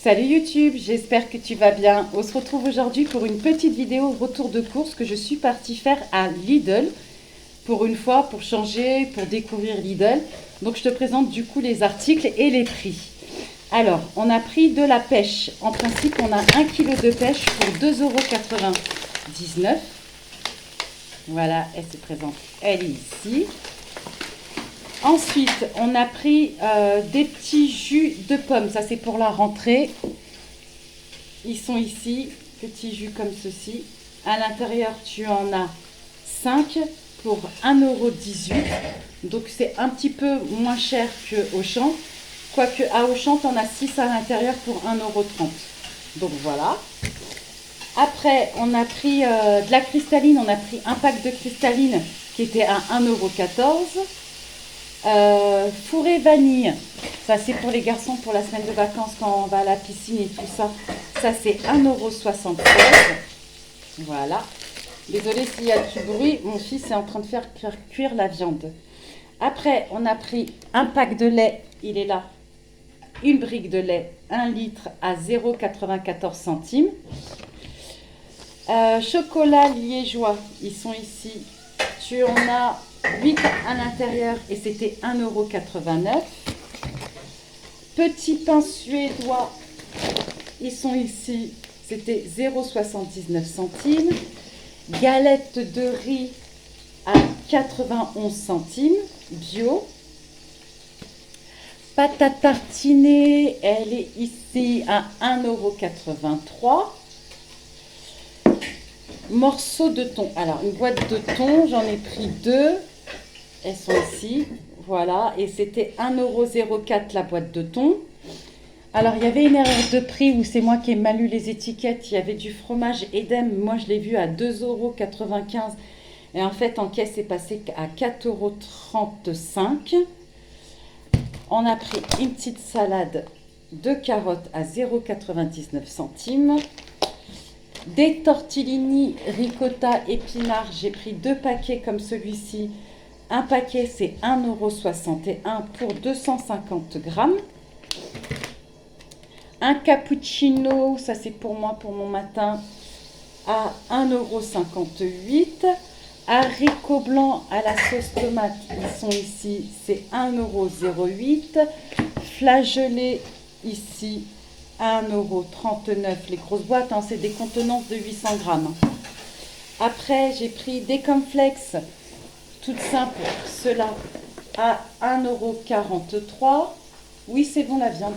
Salut YouTube, j'espère que tu vas bien. On se retrouve aujourd'hui pour une petite vidéo retour de course que je suis partie faire à Lidl. Pour une fois, pour changer, pour découvrir Lidl. Donc je te présente du coup les articles et les prix. Alors, on a pris de la pêche. En principe, on a 1 kg de pêche pour 2,99 €. Voilà, elle se présente, elle est ici. Ensuite, on a pris des petits jus de pommes. Ça, c'est pour la rentrée. Ils sont ici, petits jus comme ceci. À l'intérieur, tu en as 5 pour 1,18 €. Donc, c'est un petit peu moins cher que Auchan. Quoique, à Auchan, tu en as 6 à l'intérieur pour 1,30 €. Donc, voilà. Après, on a pris de la cristalline. On a pris un pack de cristalline qui était à 1,14 €. Fourré vanille, ça c'est pour les garçons pour la semaine de vacances quand on va à la piscine et tout ça. Ça c'est 1,76 €. Voilà. Désolée s'il y a du bruit, mon fils est en train de faire cuire la viande. Après, on a pris un pack de lait, il est là. Une brique de lait, 1 litre à 0,94 centimes. Chocolat liégeois, ils sont ici. Tu en as 8 à l'intérieur et c'était 1,89 €. Petits pains suédois, ils sont ici, c'était 0,79 centimes. Galette de riz à 91 centimes, bio. Pâte à tartiner, elle est ici à 1,83 €. Morceaux de thon. Alors, une boîte de thon, j'en ai pris 2. Elles sont ici. Voilà. Et c'était 1,04 € la boîte de thon. Alors, il y avait une erreur de prix où c'est moi qui ai mal lu les étiquettes. Il y avait du fromage Edam. Moi, je l'ai vu à 2,95 €. Et en fait, en caisse, c'est passé à 4,35 €. On a pris une petite salade de carottes à 0,99 centimes. Des tortellini ricotta épinards, j'ai pris 2 paquets comme celui-ci. Un paquet c'est 1,61 € pour 250 grammes. Un cappuccino, ça c'est pour moi, pour mon matin, à 1,58 €. Haricots blancs à la sauce tomate, ils sont ici, c'est 1,08 €. Flageolets ici, 1,39 €. Les grosses boîtes, hein, c'est des contenances de 800 grammes. Après, j'ai pris des cornflakes, toutes simples, ceux-là, à 1,43 €. Oui, c'est bon la viande.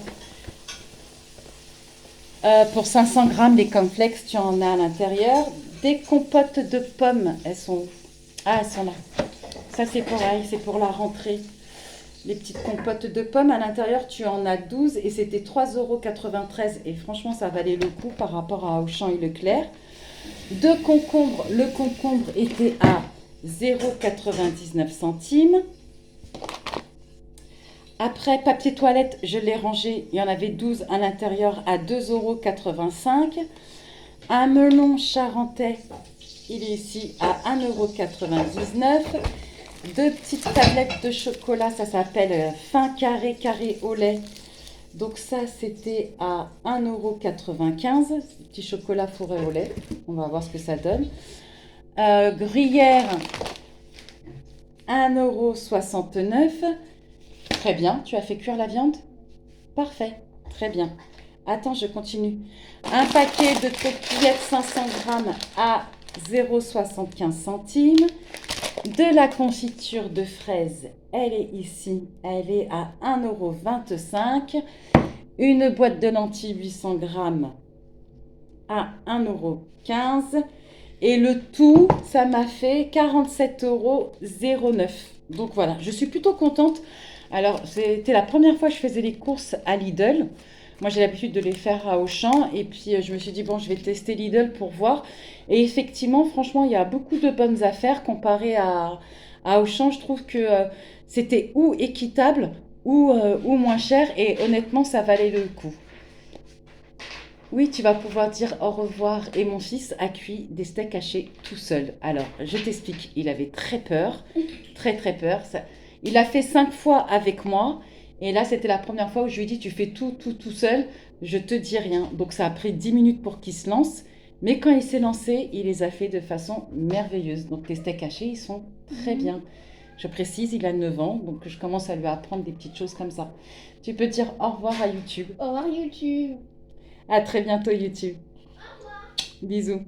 Pour 500 grammes, les cornflakes, tu en as à l'intérieur. Des compotes de pommes, elles sont où? Ah, elles sont là. Ça, c'est pareil, c'est pour la rentrée. Les petites compotes de pommes, à l'intérieur, tu en as 12 et c'était 3,93 €. Et franchement, ça valait le coup par rapport à Auchan et Leclerc. 2 concombres, le concombre était à 0,99 centimes. Après, papier toilette, je l'ai rangé. Il y en avait 12 à l'intérieur à 2,85 €. Un melon charentais, il est ici à 1,99 €. 2 petites tablettes de chocolat, ça s'appelle fin carré au lait. Donc ça, c'était à 1,95 €. Petit chocolat fourré au lait. On va voir ce que ça donne. Gruyère, 1,69 €. Très bien, tu as fait cuire la viande? Parfait, très bien. Attends, je continue. Un paquet de tortillettes 500 grammes à 0,75 centimes. De la confiture de fraises, elle est ici, elle est à 1,25 €. Une boîte de lentilles 800 grammes à 1,15 €. Et le tout, ça m'a fait 47,09 €. Donc voilà, je suis plutôt contente. Alors, c'était la première fois que je faisais les courses à Lidl. Moi, j'ai l'habitude de les faire à Auchan. Et puis, je me suis dit, bon, je vais tester Lidl pour voir. Et effectivement, franchement, il y a beaucoup de bonnes affaires comparé à Auchan. Je trouve que c'était ou équitable ou moins cher. Et honnêtement, ça valait le coup. Oui, tu vas pouvoir dire au revoir. Et mon fils a cuit des steaks hachés tout seul. Alors, je t'explique. Il avait très peur. Très, très peur. Il a fait 5 fois avec moi. Et là, c'était la première fois où je lui ai dit, tu fais tout seul, je te dis rien. Donc ça a pris 10 minutes pour qu'il se lance. Mais quand il s'est lancé, il les a fait de façon merveilleuse. Donc les steaks hachés, ils sont très bien. Je précise, il a 9 ans, donc je commence à lui apprendre des petites choses comme ça. Tu peux dire au revoir à YouTube. Au revoir YouTube. À très bientôt YouTube. Bisous.